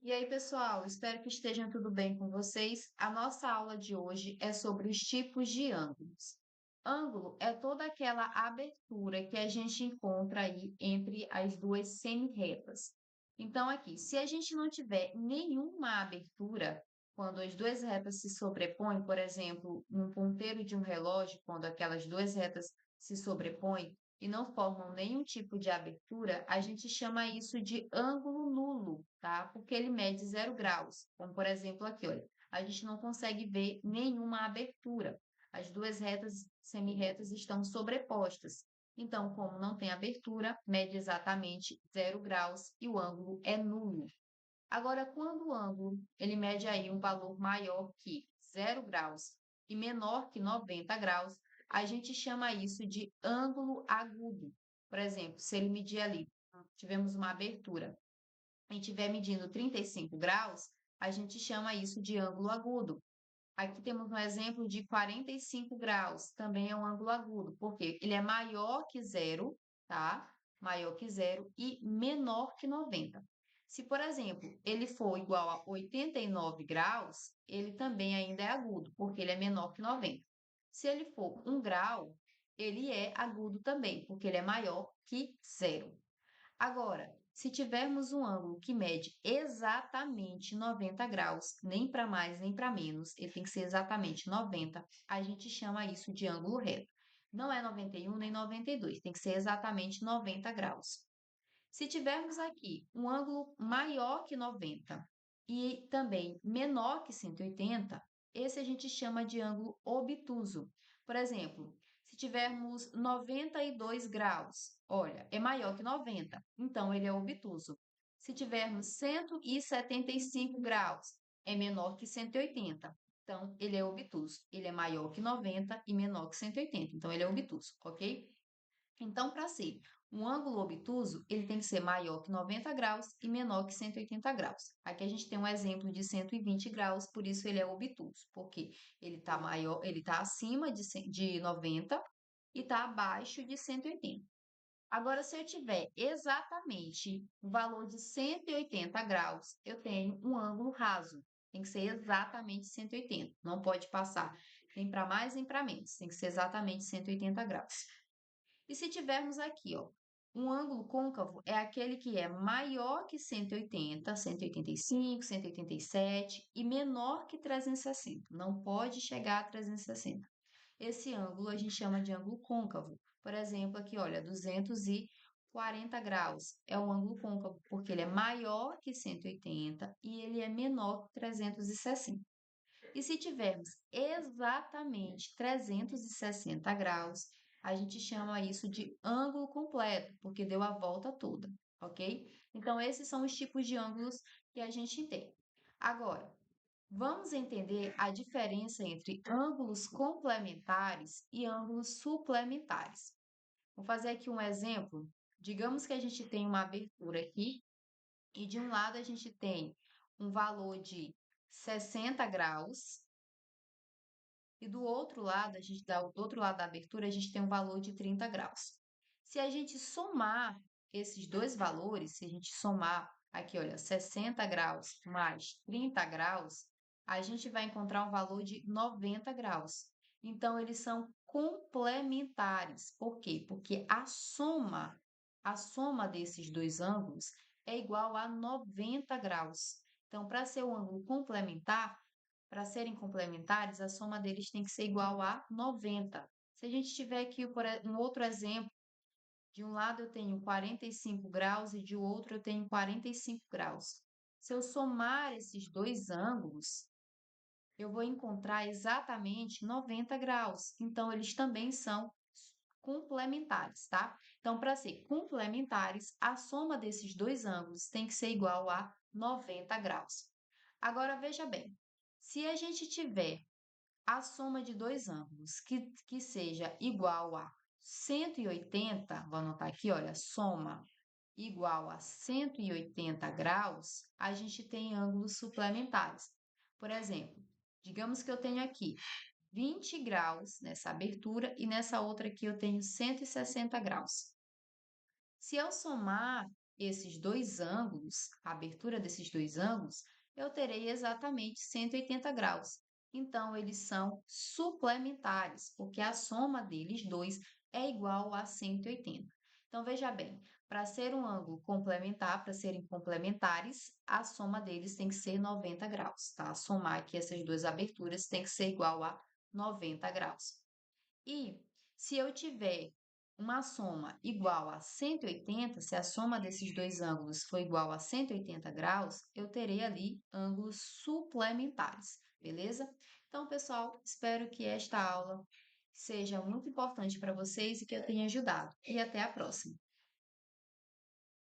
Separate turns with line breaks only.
E aí, pessoal, espero que estejam tudo bem com vocês. A nossa aula de hoje é sobre os tipos de ângulos. Ângulo é toda aquela abertura que a gente encontra aí entre as duas semi-retas. Então, aqui, se a gente não tiver nenhuma abertura, quando as duas retas se sobrepõem, por exemplo, num ponteiro de um relógio, quando aquelas duas retas se sobrepõem e não formam nenhum tipo de abertura, a gente chama isso de ângulo nulo, tá? Porque ele mede 0 graus. Como, por exemplo, aqui, olha, a gente não consegue ver nenhuma abertura. As duas retas semi-retas estão sobrepostas. Então, como não tem abertura, mede exatamente 0 graus e o ângulo é nulo. Agora, quando o ângulo ele mede aí um valor maior que 0 graus e menor que 90 graus, a gente chama isso de ângulo agudo. Por exemplo, se ele medir ali, tivemos uma abertura, e estiver medindo 35 graus, a gente chama isso de ângulo agudo. Aqui temos um exemplo de 45 graus, também é um ângulo agudo, porque ele é maior que zero, tá? Maior que zero e menor que 90. Se, por exemplo, ele for igual a 89 graus, ele também ainda é agudo, porque ele é menor que 90. Se ele for 1 grau, ele é agudo também, porque ele é maior que zero. Agora, se tivermos um ângulo que mede exatamente 90 graus, nem para mais nem para menos, ele tem que ser exatamente 90, a gente chama isso de ângulo reto. Não é 91 nem 92, tem que ser exatamente 90 graus. Se tivermos aqui um ângulo maior que 90 e também menor que 180, esse a gente chama de ângulo obtuso. Por exemplo, se tivermos 92 graus, olha, é maior que 90, então ele é obtuso. Se tivermos 175 graus, é menor que 180, então ele é obtuso. Ele é maior que 90 e menor que 180, então ele é obtuso, ok? Então, para ser um ângulo obtuso, ele tem que ser maior que 90 graus e menor que 180 graus. Aqui a gente tem um exemplo de 120 graus, por isso ele é obtuso, porque ele está maior, ele está acima de 90 e está abaixo de 180. Agora, se eu tiver exatamente o valor de 180 graus, eu tenho um ângulo raso. Tem que ser exatamente 180, não pode passar nem para mais nem para menos, tem que ser exatamente 180 graus. E se tivermos aqui, ó, um ângulo côncavo é aquele que é maior que 180, 185, 187 e menor que 360. Não pode chegar a 360. Esse ângulo a gente chama de ângulo côncavo. Por exemplo, aqui, olha, 240 graus é um ângulo côncavo, porque ele é maior que 180 e ele é menor que 360. E se tivermos exatamente 360 graus, a gente chama isso de ângulo completo, porque deu a volta toda, ok? Então, esses são os tipos de ângulos que a gente tem. Agora, vamos entender a diferença entre ângulos complementares e ângulos suplementares. Vou fazer aqui um exemplo. Digamos que a gente tem uma abertura aqui e de um lado a gente tem um valor de 60 graus e do outro lado, do outro lado da abertura, a gente tem um valor de 30 graus. Se a gente somar esses dois valores, se a gente somar aqui, olha, 60 graus mais 30 graus, a gente vai encontrar um valor de 90 graus. Então, eles são complementares. Por quê? Porque a soma desses dois ângulos é igual a 90 graus. Então, para ser um ângulo complementar, para serem complementares, a soma deles tem que ser igual a 90. Se a gente tiver aqui um outro exemplo, de um lado eu tenho 45 graus e de outro eu tenho 45 graus. Se eu somar esses dois ângulos, eu vou encontrar exatamente 90 graus. Então, eles também são complementares, tá? Então, para ser complementares, a soma desses dois ângulos tem que ser igual a 90 graus. Agora, veja bem, se a gente tiver a soma de dois ângulos que seja igual a 180, vou anotar aqui, olha, soma igual a 180 graus, a gente tem ângulos suplementares. Por exemplo, digamos que eu tenho aqui 20 graus nessa abertura e nessa outra aqui eu tenho 160 graus. Se eu somar esses dois ângulos, a abertura desses dois ângulos, eu terei exatamente 180 graus. Então, eles são suplementares, porque a soma deles dois é igual a 180. Então, veja bem, para ser um ângulo complementar, para serem complementares, a soma deles tem que ser 90 graus, tá? Somar aqui essas duas aberturas tem que ser igual a 90 graus. E se eu tiver uma soma igual a 180, se a soma desses dois ângulos for igual a 180 graus, eu terei ali ângulos suplementares, beleza? Então, pessoal, espero que esta aula seja muito importante para vocês e que eu tenha ajudado. E até a próxima!